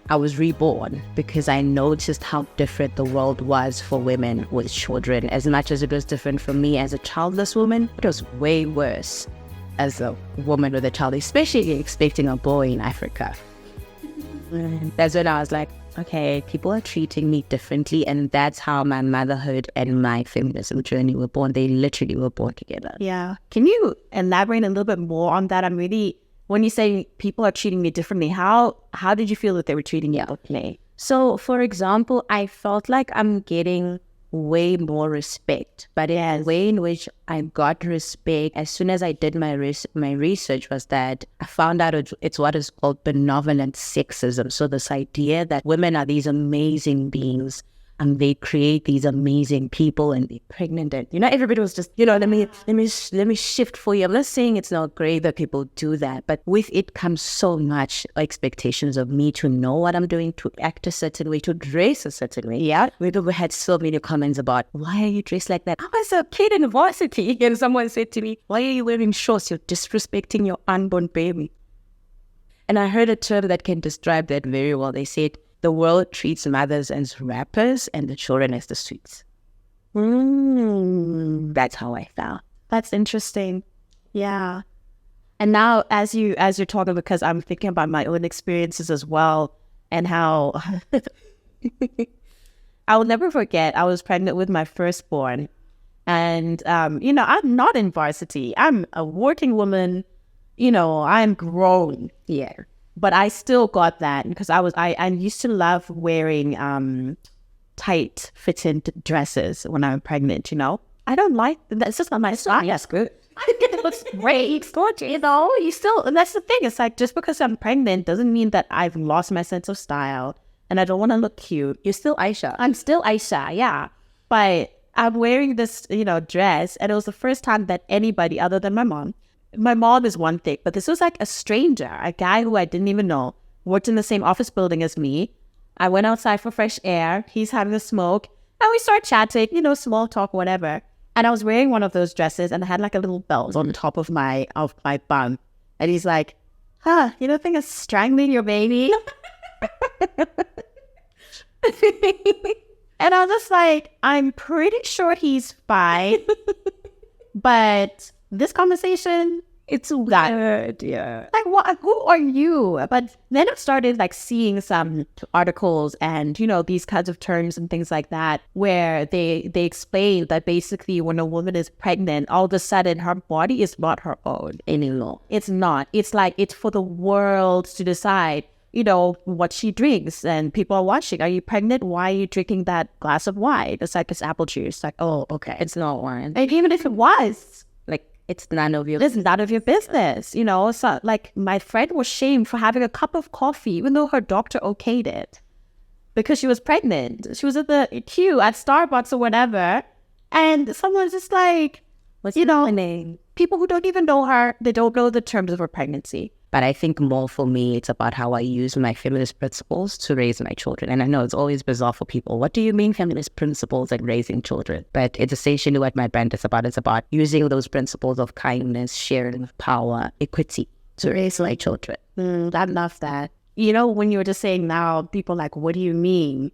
I was reborn because I noticed how different the world was for women with children. As much as it was different for me as a childless woman, it was way worse as a woman with a child, especially expecting a boy in Africa. That's when I was like, okay, people are treating me differently, and that's how my motherhood and my feminism journey were born. They literally were born together. Yeah. Can you elaborate a little bit more on that? When you say people are treating me differently, how did you feel that they were treating you differently? So, for example, I felt like I'm getting way more respect, but the way in which I got respect as soon as I did my research was that I found out it's what is called benevolent sexism. So this idea that women are these amazing beings and they create these amazing people and they're pregnant, and everybody was just let me shift for you. I'm not saying it's not great that people do that, but with it comes so much expectations of me to know what I'm doing, to act a certain way, to dress a certain way. Yeah, we had so many comments about, why are you dressed like that? I was a kid in varsity and someone said to me, why are you wearing shorts? You're disrespecting your unborn baby. And I heard a term that can describe that very well. They said, the world treats mothers as rappers and the children as the streets. That's how I felt. That's interesting. Yeah. And now as you're talking, because I'm thinking about my own experiences as well, and how I will never forget, I was pregnant with my firstborn, and I'm not in varsity. I'm a working woman, I'm grown. Yeah. But I still got that because I used to love wearing tight fitting dresses when I'm pregnant, I don't like, that's just not my style. Yes, good. I think it looks great. It's gorgeous, you still, and that's the thing. It's like, just because I'm pregnant doesn't mean that I've lost my sense of style and I don't want to look cute. You're still Aisha. I'm still Aisha, yeah. But I'm wearing this, dress, and it was the first time that anybody other than my mom is one thing, but this was like a stranger, a guy who I didn't even know, worked in the same office building as me. I went outside for fresh air. He's having a smoke, and we start chatting, small talk, whatever. And I was wearing one of those dresses, and I had like a little belt on top of my bum. And he's like, you don't think I'm strangling your baby? And I was just like, I'm pretty sure he's fine. But this conversation, it's weird. Yeah. Like, what? Who are you? But then I started like seeing some articles and, these kinds of terms and things like that, where they explain that basically when a woman is pregnant, all of a sudden her body is not her own anymore. It's not. It's like, it's for the world to decide, what she drinks, and people are watching. Are you pregnant? Why are you drinking that glass of wine? It's like, it's apple juice. Like, oh, okay. It's not wine. And even if it was, it's none of your business, So, like, my friend was shamed for having a cup of coffee, even though her doctor okayed it, because she was pregnant. She was at the queue at Starbucks or whatever, and someone's just like, what's happening? People who don't even know her, they don't know the terms of her pregnancy. But I think more for me, it's about how I use my feminist principles to raise my children. And I know it's always bizarre for people. What do you mean feminist principles and raising children? But it's essentially what my brand is about. It's about using those principles of kindness, sharing of power, equity to raise my children. I love that. When you were just saying now, people are like, what do you mean?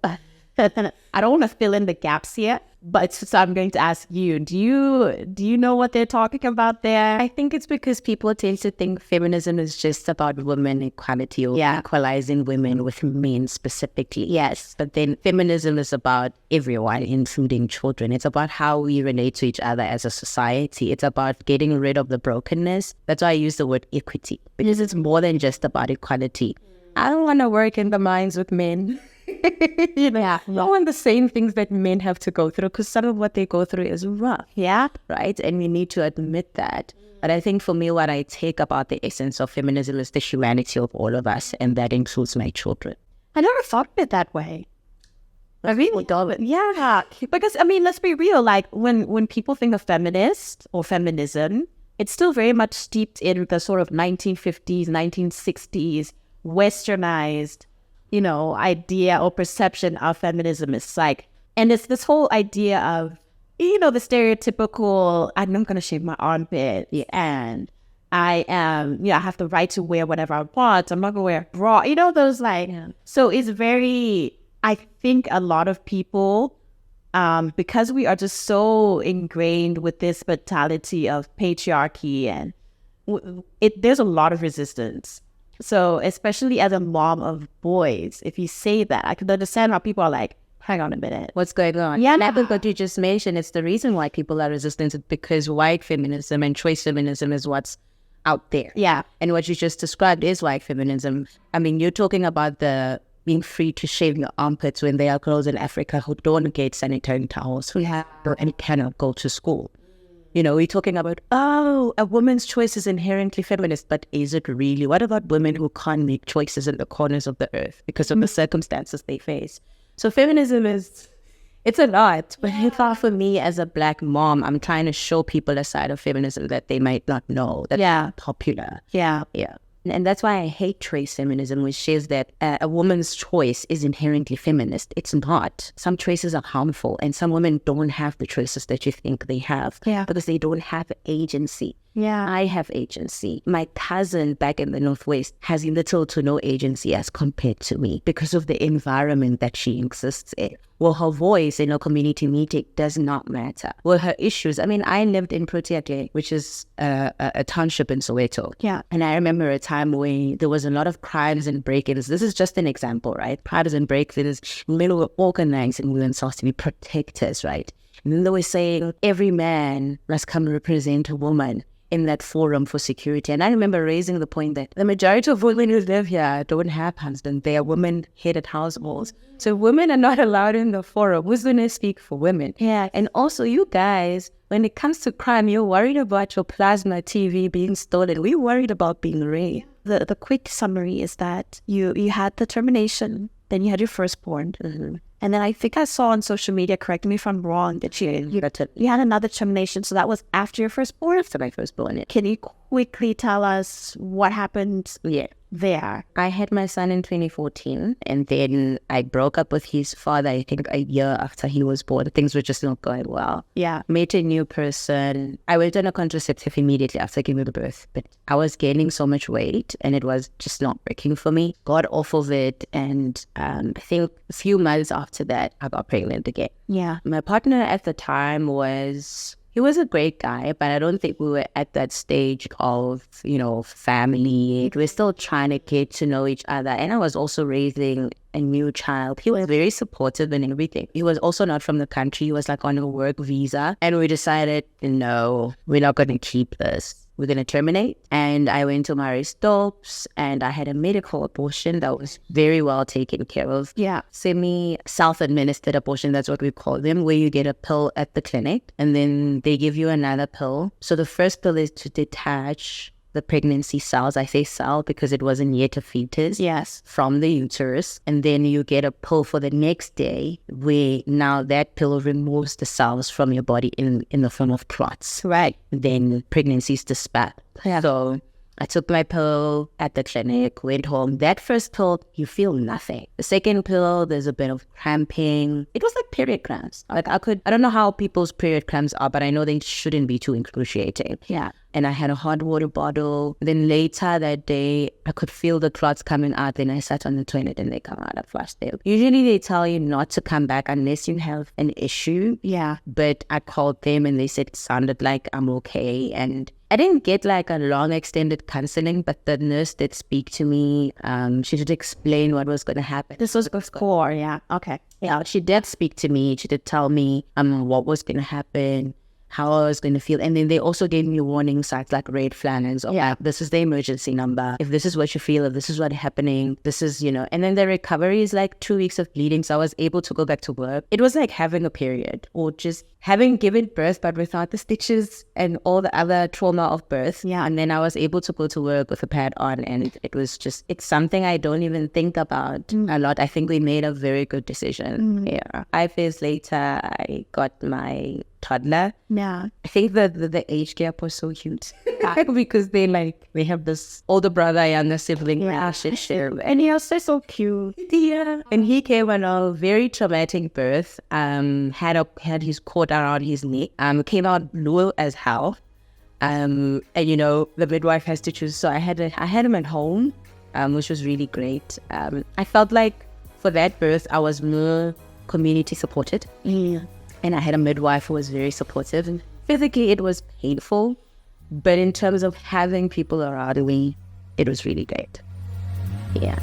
I don't want to fill in the gaps here, but so I'm going to ask you, do you know what they're talking about there? I think it's because people tend to think feminism is just about women equality or equalizing women with men specifically. Yes. But then feminism is about everyone, including children. It's about how we relate to each other as a society. It's about getting rid of the brokenness. That's why I use the word equity, because it's more than just about equality. I don't want to work in the mines with men. I want the same things that men have to go through, because some of what they go through is rough. Yeah. Right? And we need to admit that. But I think for me, what I take about the essence of feminism is the humanity of all of us, and that includes my children. I never thought of it that way. I really don't. Yeah. Because, let's be real. Like, when people think of feminist or feminism, it's still very much steeped in the sort of 1950s, 1960s, westernized, idea or perception of feminism. Is like, and it's this whole idea of, the stereotypical, I'm not going to shave my armpit, and I am, I have the right to wear whatever I want. I'm not going to wear a bra. Those so it's very, I think a lot of people, because we are just so ingrained with this mentality of patriarchy and there's a lot of resistance. So especially as a mom of boys, if you say that, I can understand how people are like, hang on a minute, what's going on? Yeah, but what you just mentioned, it's the reason why people are resistant, because white feminism and choice feminism is what's out there. Yeah. And what you just described is white feminism. I mean, you're talking about the being free to shave your armpits when there are girls in Africa who don't get sanitary towels, who have and cannot go to school. We're talking about, a woman's choice is inherently feminist, but is it really? What about women who can't make choices in the corners of the earth because of the circumstances they face? So feminism it's a lot, but for me as a Black mom, I'm trying to show people a side of feminism that they might not know, that's popular. Yeah. And that's why I hate choice feminism, which says that a woman's choice is inherently feminist. It's not. Some choices are harmful, and some women don't have the choices that you think they have because they don't have agency. Yeah. I have agency. My cousin back in the Northwest has little to no agency as compared to me because of the environment that she exists in. Well, her voice in a community meeting does not matter. Well, her issues. I mean, I lived in Protea, which is a township in Soweto. Yeah. And I remember a time when there was a lot of crimes and break-ins. This is just an example, right? Crimes and break-ins. Men were organizing themselves to be protectors, right? And then they were saying every man must come represent a woman in that forum for security. And I remember raising the point that the majority of women who live here don't have husbands. They are women-headed households. So women are not allowed in the forum. Who's going to speak for women? Yeah. And also you guys, when it comes to crime, you're worried about your plasma TV being stolen. We're worried about being raped. The quick summary is that you had the termination, then you had your firstborn. Mm-hmm. And then I think I saw on social media, correct me if I'm wrong, that you had another termination. So that was after your firstborn? After my firstborn, yeah. Can you quickly tell us what happened there? I had my son in 2014, and then I broke up with his father, I think a year after he was born. Things were just not going well. Yeah. Met a new person. I went on a contraceptive immediately after giving birth, but I was gaining so much weight and it was just not working for me. Got off of it, and I think a few months after that, I got pregnant again. Yeah. My partner at the time he was a great guy, but I don't think we were at that stage of, family. We're still trying to get to know each other. And I was also raising a new child. He was very supportive and everything. He was also not from the country. He was like on a work visa. And we decided, no, we're not going to keep this. We're going to terminate. And I went to Marie Stopes and I had a medical abortion that was very well taken care of. Yeah. Semi-self-administered abortion, that's what we call them, where you get a pill at the clinic and then they give you another pill. So the first pill is to detach the pregnancy cells. I say cell because it wasn't yet a fetus. Yes. From the uterus. And then you get a pill for the next day where now that pill removes the cells from your body in the form of clots. Right. Then pregnancy is dispatched. Yeah. So I took my pill at the clinic, went home. That first pill, you feel nothing. The second pill, there's a bit of cramping. It was like period cramps. I don't know how people's period cramps are, but I know they shouldn't be too excruciating. Yeah. And I had a hot water bottle. Then later that day, I could feel the clots coming out. Then I sat on the toilet and they come out. I flushed them. Usually they tell you not to come back unless you have an issue. Yeah. But I called them and they said it sounded like I'm okay. And I didn't get like a long extended counseling, but the nurse did speak to me. She did explain what was going to happen. This was before, yeah. Okay. Yeah, she did speak to me. She did tell me what was going to happen, how I was going to feel. And then they also gave me warning signs like red flags. This is the emergency number. If this is what you feel, if this is what's happening, this is, And then the recovery is like 2 weeks of bleeding. So I was able to go back to work. It was like having a period or just having given birth, but without the stitches and all the other trauma of birth. Yeah. And then I was able to go to work with a pad on. And it was just, it's something I don't even think about a lot. I think we made a very good decision. Yeah. 5 years later, I got my toddler. Yeah. I think the age gap was so huge because they have this older brother, younger sibling relationship. And he was so cute. Yeah. And he came on a very traumatic birth, had his cord around his neck, came out blue as hell. And the midwife has to choose. So I had him at home, which was really great. I felt like for that birth, I was more community supported. Yeah. And I had a midwife who was very supportive. And physically, it was painful. But in terms of having people around me, it was really great. Yeah.